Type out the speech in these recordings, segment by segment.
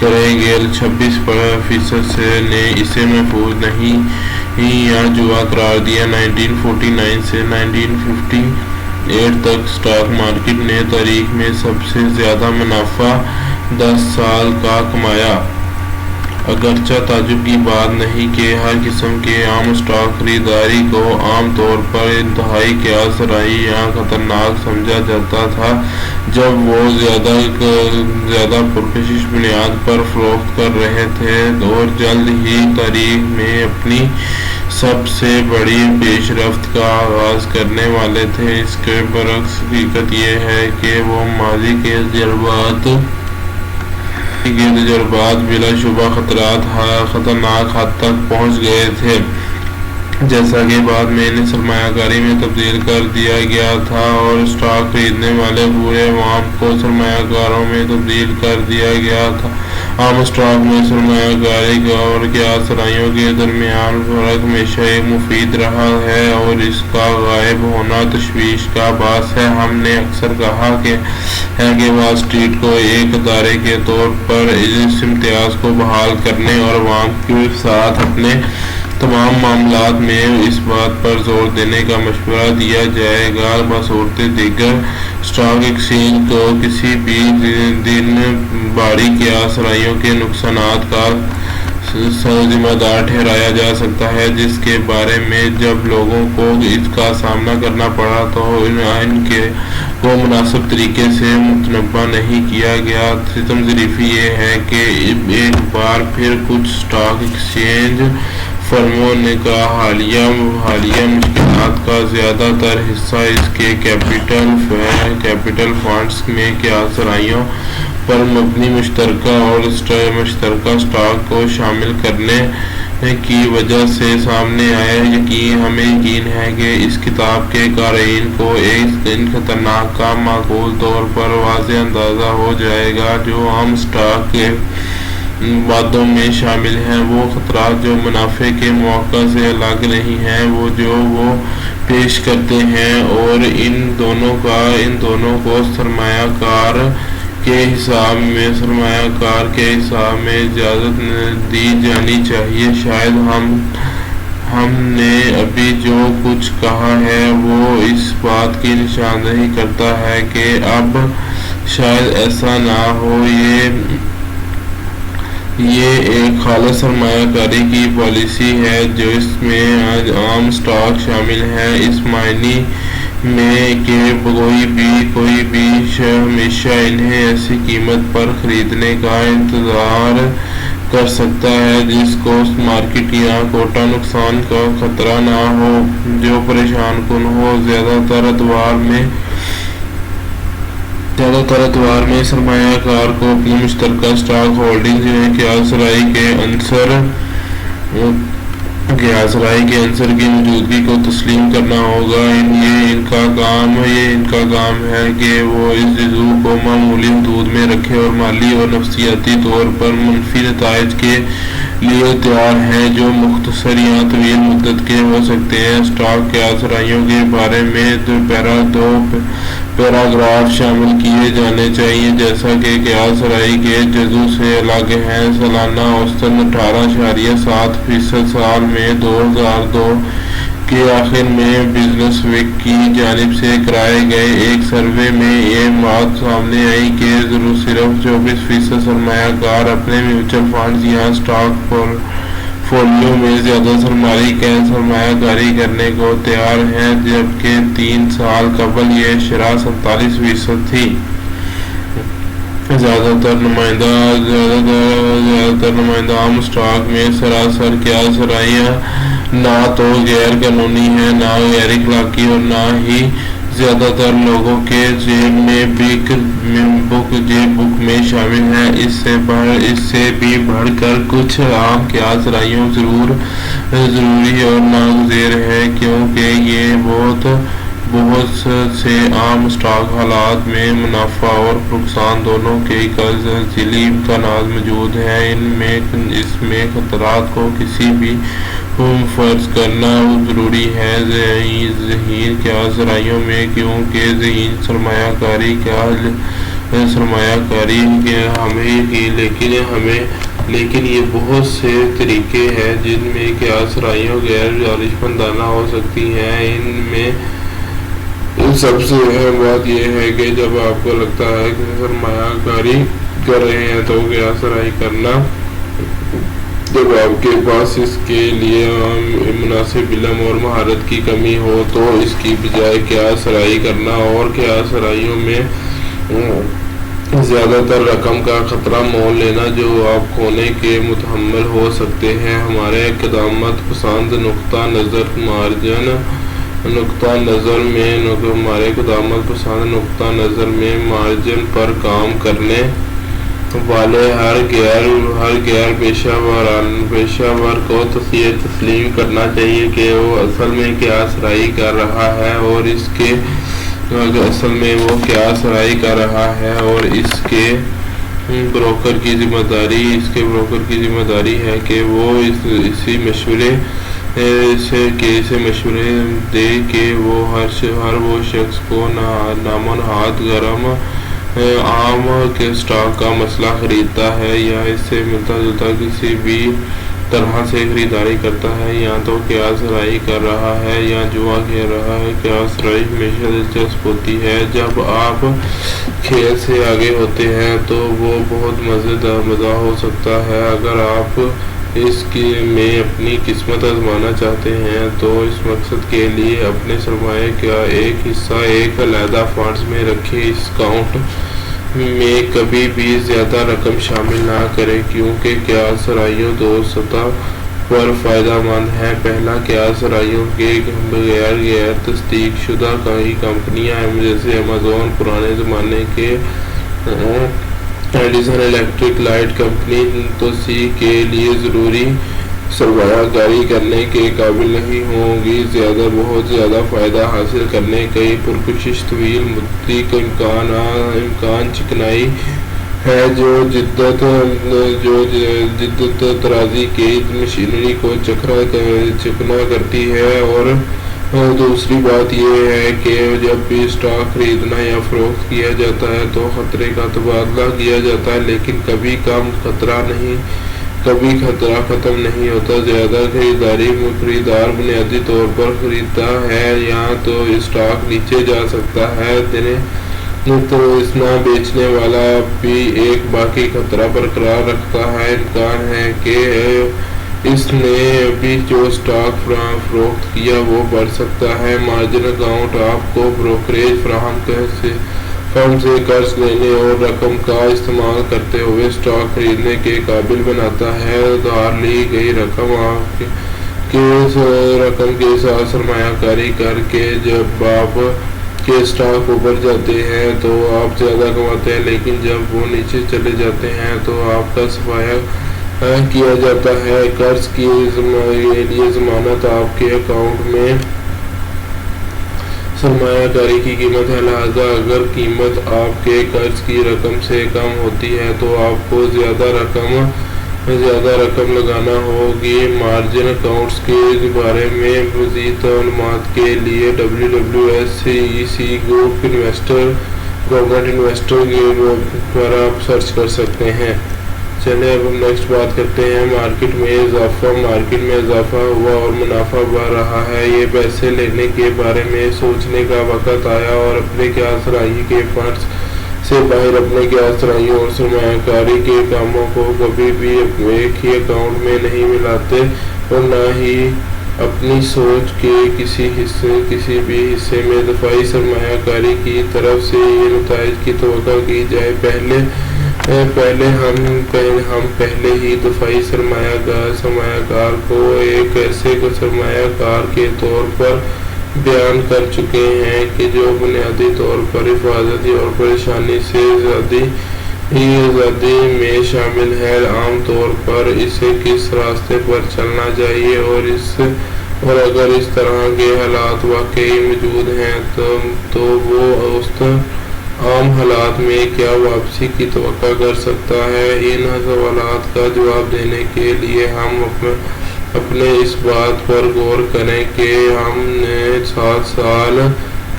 کریں گے 26% نے اسے محفوظ نہیں یا جوا قرار دیا۔ 1949 سے 1958 تک اسٹاک مارکیٹ نے تاریخ میں سب سے زیادہ منافع 10 سال کا کمایا۔ اگرچہ تعجب کی بات نہیں کہ ہر قسم کے عام اسٹاک خریداری کو عام طور پر انتہائی قیاس رائے یا خطرناک سمجھا جاتا تھا جب وہ زیادہ پرکشش بنیاد پر فروخت کر رہے تھے اور جلد ہی تاریخ میں اپنی سب سے بڑی پیش رفت کا آغاز کرنے والے تھے۔ اس کے برعکس حقیقت یہ ہے کہ وہ ماضی کے تجربات بلا شبہ خطرناک حد تک پہنچ گئے تھے، جیسا کہ بعد میں انہیں سرمایہ کاری میں تبدیل کر دیا گیا تھا اور اسٹاک خریدنے والے پورے عوام کو سرمایہ کاروں میں تبدیل کر دیا گیا تھا۔ عام اسٹاک میں سرمایہ کاری اور قیاس رائیوں کے درمیان فرق ہمیشہ ایک مفید رہا ہے اور اس کا غائب ہونا تشویش کا باعث ہے۔ ہم نے اکثر کہا ہے کہ وال اسٹریٹ کو ایک ادارے کے طور پر اس امتیاز کو بحال کرنے اور عوام کے ساتھ اپنے تمام معاملات میں اس بات پر زور دینے کا مشورہ دیا جائے گا بصورت دیگر اسٹاک ایکسچینج کو کسی بھی دن بڑی قیاس رائیوں کے نقصانات کا ذمہ دار ٹھہرایا جا سکتا ہے، جس کے بارے میں جب لوگوں کو اس کا سامنا کرنا پڑا تو ان کو مناسب طریقے سے متنبہ نہیں کیا گیا۔ ستم ظریفی یہ ہے کہ ایک بار پھر کچھ اسٹاک ایکسچینج فرموں نے حالیہ مشکلات کا زیادہ تر حصہ اس کے کیپٹل فنڈز میں قیاس رائیوں پر مبنی مشترکہ اسٹاک کو شامل کرنے کی وجہ سے سامنے آیا۔ ہمیں یقین ہے کہ اس کتاب کے قارئین کو ایک دن خطرناک کا معقول طور پر واضح اندازہ ہو جائے گا جو عام اسٹاک کے وعدوں میں شامل ہیں۔ وہ خطرات جو منافع کے مواقع سے الگ نہیں ہیں، وہ پیش کرتے ہیں اور ان دونوں کو سرمایہ کار کے حساب میں اجازت دی جانی چاہیے۔ شاید ہم نے ابھی جو کچھ کہا ہے وہ اس بات کی نشاندہی کرتا ہے کہ اب شاید ایسا نہ ہو۔ یہ ایک خالص سرمایہ کاری کی پالیسی ہے جس میں عام اسٹاک شامل ہے، اس معنی میں کہ کوئی بھی ہمیشہ انہیں ایسی قیمت پر خریدنے کا انتظار کر سکتا ہے جس کو مارکیٹ یا کوٹا نقصان کا خطرہ نہ ہو، جو پریشان کن ہو۔ زیادہ تر اتوار میں سرمایہ کار کو اپنی مشترکہ اسٹاک ہولڈنگز میں قیاس رائے کے عنصر کی موجودگی کو تسلیم کرنا ہوگا۔ یہ ان کا کام ہے کہ وہ اس جزو کو معمولی حدود میں رکھے اور مالی اور نفسیاتی طور پر منفی نتائج کے لیے تیار ہیں جو مختصر یا طویل مدت کے ہو سکتے ہیں۔ اسٹاک قیاس رائیوں کے بارے میں دو پیراگراف شامل کیے جانے چاہیے، جیسا کہ قیاس رائے کے جزو سے الگ ہیں۔ سالانہ اوسطاً 18.7% سال میں 2002 کے آخر میں بزنس ویک کی جانب سے کرائے گئے ایک سروے میں یہ بات سامنے آئی کہ صرف 24% سرمایہ کار اپنے میوچل فنڈز یا اسٹاک پورٹفولیو میں زیادہ سرمایہ کاری کرنے کو تیار ہیں، جبکہ 3 سال قبل یہ شرح 47% تھی۔ زیادہ تر نمائندہ عام اسٹاک میں سراسر قیاس رائیاں نہ تو غیر قانونی ہیں، نہ غیر اخلاقی اور نہ ہی زیادہ تر لوگوں کے جیب بک میں شامل ہیں۔ اس سے بھی بڑھ کر کچھ عام قیاس رائیوں ضروری اور ناگزیر ہے، کیونکہ یہ بہت سے عام اسٹاک حالات میں منافع اور نقصان دونوں کے ذیلی امکانات موجود ہیں۔ اس میں خطرات کو کسی بھی فرض کرنا ضروری ہے ذہین قیاس رائیوں میں، کیونکہ ذہین سرمایہ کاری کا سرمایہ کاری لیکن یہ بہت سے طریقے ہیں جن میں کیا سرائیوں غیر دانشمندانہ ہو سکتی ہیں۔ ان میں سب سے اہم بات یہ ہے کہ جب آپ کو لگتا ہے کہ سرمایہ کاری کر رہے ہیں تو کیا سرائی کرنا، جب آپ کے پاس اس کے لیے مناسب علم اور مہارت کی کمی ہو تو اس کی بجائے کیا سرائی کرنا اور کیا سرائیوں میں زیادہ تر رقم کا خطرہ مول لینا جو آپ کھونے کے متحمل ہو سکتے ہیں۔ ہمارے قدامت پسند نقطہ نظر میں مارجن پر کام کرنے والے ہر غیر پیشہ ور کو تسلیم کرنا چاہیے کہ وہ اصل میں کیا سرائی کر رہا ہے اور اس کے بروکر کی ذمہ داری ہے کہ وہ اسے مشورے دے کہ وہ ہر وہ شخص کو نام و نہاد گرم عام کے اسٹاک کا مسئلہ خریدتا ہے یا اس سے ملتا جلتا کسی بھی طرح سے خریداری کرتا ہے یا تو کیا سرائی کر رہا ہے یا جوا کھیل رہا ہے۔ کیا سرائی ہمیشہ دلچسپ ہوتی ہے۔ جب آپ کھیل سے آگے ہوتے ہیں تو وہ بہت مزہ ہو سکتا ہے۔ اگر آپ اس میں اپنی قسمت آزمانا چاہتے ہیں تو اس مقصد کے لیے اپنے سرمایہ کا ایک حصہ ایک علیحدہ فنڈز میں رکھیں۔ اس اکاؤنٹ میں کبھی بھی زیادہ رقم شامل نہ کریں کیونکہ کیا سرائیوں دو سطح پر فائدہ مند ہیں۔ پہلا، کیا سرائیوں کے غیر تصدیق شدہ کمپنیاں جیسے امازون، پرانے زمانے کے ایڈیسن الیکٹرک لائٹ کمپنی توسیع کے لیے ضروری سرمایہ کاری کرنے کے قابل نہیں ہوں گی۔ بہت زیادہ فائدہ حاصل کرنے کی پرکشش طویل مدتی امکان چکنائی ہے جو جدت طرازی کی مشینری کو چکنا کرتی ہے۔ اور دوسری بات یہ ہے کہ جب بھی اسٹاک خریدنا یا فروخت کیا جاتا ہے تو خطرے کا تبادلہ کیا جاتا ہے لیکن کبھی خطرہ ختم نہیں ہوتا۔ زیادہ خریدار بنیادی طور پر خریدتا ہے یا تو اسٹاک نیچے جا سکتا ہے تو اس نہ بیچنے والا بھی ایک باقی خطرہ برقرار رکھتا ہے۔ امکان ہے کہ اس نے ابھی جو اسٹاک فروخت کیا وہ بڑھ سکتا ہے۔ مارجن اکاؤنٹ آپ کو بروکریج فرم سے قرض لینے اور رقم کا استعمال کرتے ہوئے اسٹاک خریدنے کے قابل بناتا ہے۔ ادھار لی گئی رقم کے ساتھ سرمایہ کاری کر کے جب آپ کے اسٹاک اوپر جاتے ہیں تو آپ زیادہ کماتے ہیں لیکن جب وہ نیچے چلے جاتے ہیں تو آپ کا صفایا کیا جاتا ہے۔ قرض کے لیے ضمانت آپ کے اکاؤنٹ میں سرمایہ کاری کی قیمت ہے، لہذا اگر قیمت آپ کے قرض کی رقم سے کم ہوتی ہے تو آپ کو زیادہ رقم لگانا ہوگی۔ مارجن اکاؤنٹس کے بارے میں مزید معلومات کے لیے WWSCEC گورنمنٹ انویسٹر پر آپ سرچ کر سکتے ہیں۔ چلیں اب ہم نیکسٹ بات کرتے ہیں مارکیٹ میں اضافہ ہوا اور منافع بڑھ رہا ہے۔ یہ پیسے لینے کے بارے میں سوچنے کا وقت آیا اور اپنے کیا سرمایہ کے فنڈز سے باہر اپنے کیا سرمایہ اور سرمایہ کاری کے کاموں کو کبھی بھی ایک ہی اکاؤنٹ میں نہیں ملاتے اور نہ ہی اپنی سوچ کے کسی بھی حصے میں دفاعی سرمایہ کاری کی طرف سے یہ نتائج کی توقع کی جائے۔ ہم پہلے ہی دفاعی سرمایہ کار کو ایک ایسے سرمایہ کار کے طور پر بیان کر چکے ہیں کہ جو بنیادی طور پر حفاظتی اور پریشانی سے آزادی میں شامل ہے۔ عام طور پر اسے کس راستے پر چلنا چاہیے اور اگر اس طرح کے حالات واقعی موجود ہیں تو وہ اس عام حالات میں کیا واپسی کی توقع کر سکتا ہے۔ ان سوالات کا جواب دینے کے لیے ہم اپنے اس بات پر غور کریں کہ ہم نے 7 سال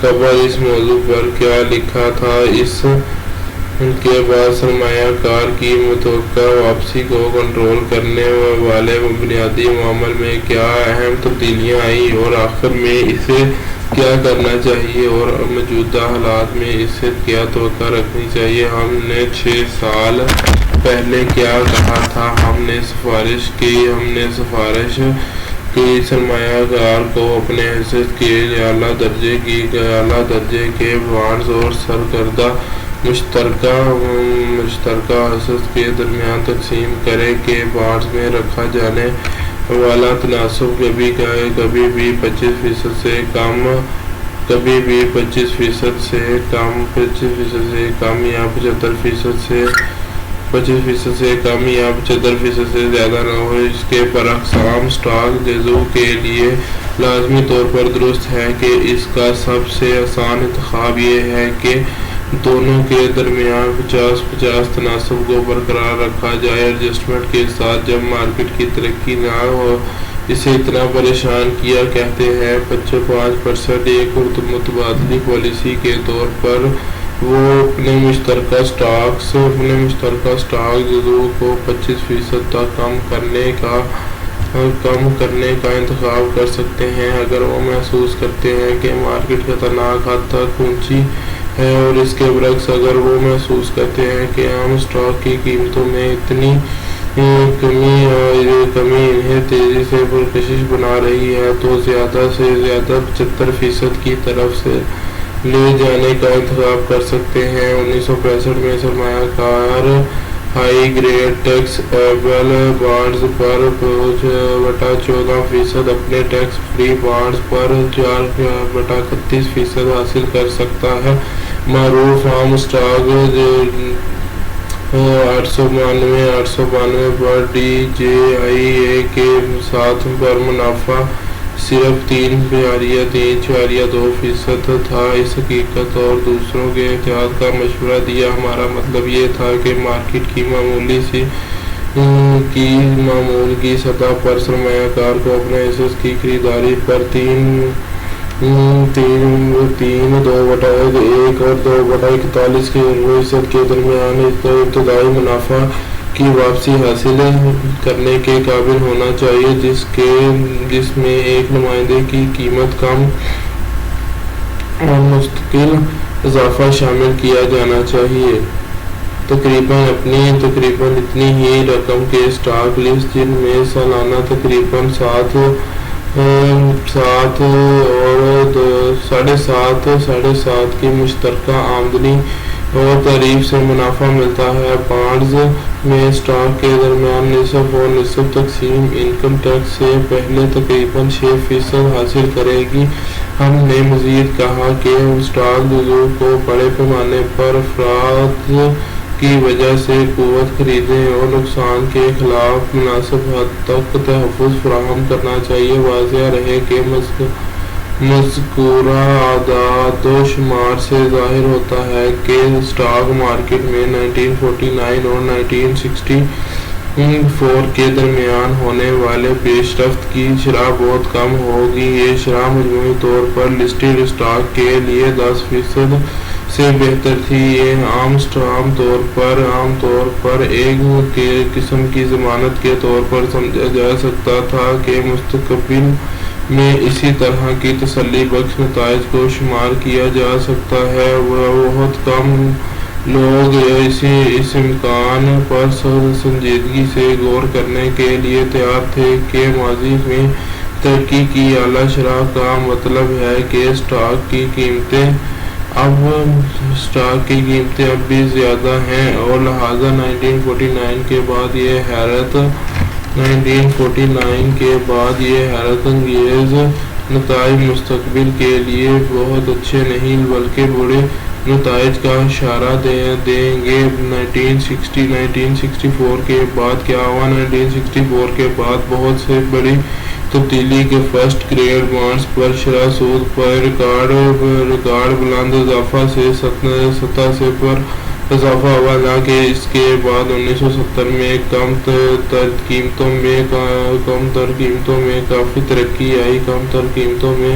قبل اس موضوع پر کیا لکھا تھا۔ اس ان کے بعد سرمایہ کار کی متوقع واپسی کو کنٹرول کرنے والے بنیادی معامل میں کیا اہم تبدیلیاں آئیں اور آخر میں اسے کیا کرنا چاہیے اور موجودہ حالات میں اسے کیا توقع رکھنی چاہیے۔ ہم نے 6 سال پہلے کیا کہا تھا؟ ہم نے سفارش کی سرمایہ کار کو اپنے حیثیت کے اعلیٰ درجے کے بانڈز اور سرکردہ مشترکہ حصص کے درمیان تقسیم کرے کہ بانڈز میں رکھا جانے والا تناسب کبھی بھی 25% سے کم یا 25% سے کم یا 75% سے زیادہ نہ ہو۔ اس کے برعکس عام اسٹاک جزو کے لیے لازمی طور پر درست ہے کہ اس کا سب سے آسان انتخاب یہ ہے کہ دونوں کے درمیان 50-50 تناسب کو برقرار رکھا جائے۔ ایڈجسٹمنٹ کے ساتھ جب مارکیٹ کی ترقی نہ ہو اسے اتنا پریشان کیا کہتے ہیں 5% ایک متبادل پالیسی کے طور پر وہ اپنے مشترکہ اسٹاک جزو کو 25% تک کم کرنے کا انتخاب کر سکتے ہیں اگر وہ محسوس کرتے ہیں کہ مارکیٹ خطرناک حد تک اونچی ہے، اور اس کے برعکس اگر وہ محسوس کرتے ہیں کہ عام اسٹاک کی قیمتوں میں اتنی کمی انہیں تیزی سے پرکشش بنا رہی ہے تو زیادہ سے زیادہ 75% کی طرف سے لے جانے کا انتخاب کر سکتے ہیں۔ 1965 میں سرمایہ کار high grade taxable bonds پر 14% اپنے ٹیکس فری بانڈز پر 4.31% حاصل کر سکتا ہے۔ معروف عام اسٹاک 892 پر ڈی جے آئی اے کے ساتھ پر منافع صرف 3.2% تھا۔ اس حقیقت اور دوسروں کے احتیاط کا مشورہ دیا۔ ہمارا مطلب یہ تھا کہ مارکیٹ کی معمول کی سطح پر سرمایہ کار کو اپنے حصص کی خریداری پر 3.2/1 اور 2/41% کے درمیان ابتدائی منافع کی واپسی حاصل کرنے کے قابل ہونا چاہیے جس میں ایک نمائندے کی قیمت کم اور مستقل اضافہ شامل کیا جانا چاہیے۔ تقریباً اتنی ہی رقم کے اسٹاک لسٹ جن میں سالانہ تقریباً 7 اور 7.5 کی مشترکہ آمدنی اور تعریف سے منافع ملتا ہے۔ بانڈز میں اسٹاک کے درمیان نصف اور نصف تقسیم انکم ٹیکس سے پہلے تقریباً 6% حاصل کرے گی۔ ہم نے مزید کہا کہ اسٹاک جزو کو بڑے پیمانے پر افراد کی وجہ سے قوت خریدنے اور نقصان کے خلاف مناسب حد تک تحفظ فراہم کرنا چاہیے۔ واضح رہے کہ مذکورہ اعداد و شمار سے ظاہر ہوتا ہے کہ اسٹاک مارکیٹ میں 1949 اور 1964 کے درمیان ہونے والے پیش رفت کی شرح بہت کم ہوگی۔ یہ شرح مجموعی طور پر لسٹڈ اسٹاک کے لیے 10% سے بہتر تھی۔ یہ عام طور پر ایک قسم کی ضمانت کے طور پر سمجھا جا سکتا تھا کہ مستقبل میں اسی طرح کی تسلی بخش نتائج کو شمار کیا جا سکتا ہے۔ بہت کم لوگ اس امکان پر سنجیدگی سے غور کرنے کے لیے تیار تھے کہ ماضی میں ترقی کی اعلیٰ شرح کا مطلب ہے کہ اسٹاک کی قیمتیں اب بھی زیادہ ہیں، اور لہٰذا 1949 کے بعد یہ حیرت انگیز نتائج مستقبل کے لیے بہت اچھے نہیں بلکہ برے نتائج کا اشارہ دیں گے۔ 1964 کے بعد کیا ہوا؟ 1964 کے بعد بہت سے بڑی تبدیلی کے فرسٹ گریڈ بانڈز پر شرح سود پر ریکارڈ بلند اضافہ سے سطح سے پر اضافہ ہوا، نہ کہ اس کے بعد 1970 میں کم تر قیمتوں میں کافی ترقی آئی۔ کم تر قیمتوں میں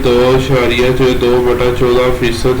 2.14%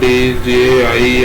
DJI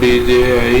DJI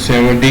70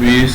20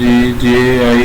DJI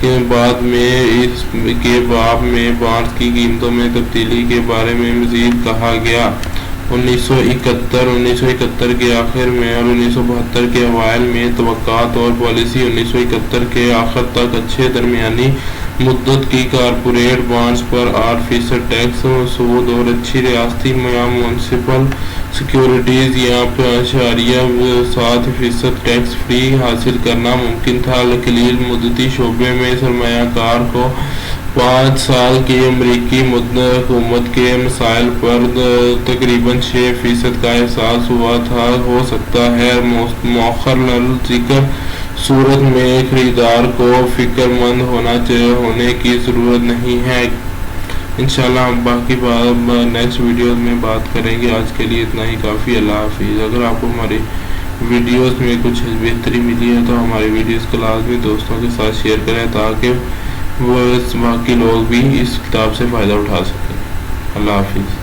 کے بعد میں اس کے باب میں بانڈز کی قیمتوں میں تبدیلی کے بارے میں مزید کہا گیا۔ 1971 کے آخر میں اور 1972 کے اوائل میں توقعات اور پالیسی 1971 کے آخر تک اچھے درمیانی مدت کی کارپوریٹ بانڈز پر 8% ٹیکس سود اور اچھی ریاستی یا میونسپل سیکیورٹیز یا 7.7% ٹیکس فری حاصل کرنا ممکن تھا۔ قلیل مدتی شعبے میں سرمایہ کار کو 5 سال کی امریکی حکومت کے مسائل پر تقریباً 6% کا احساس ہوا تھا۔ ہو سکتا ہے مؤخر ذکر صورت میں خریدار کو فکر مند ہونے کی ضرورت نہیں ہے۔ انشاءاللہ ہم باقی نیکسٹ ویڈیوز میں بات کریں گے۔ آج کے لیے اتنا ہی کافی۔ اللہ حافظ۔ اگر آپ کو ہماری ویڈیوز میں کچھ بہتری ملی ہے تو ہماری ویڈیوز کو لازمی دوستوں کے ساتھ شیئر کریں تاکہ وہ باقی لوگ بھی اس کتاب سے فائدہ اٹھا سکیں۔ اللہ حافظ۔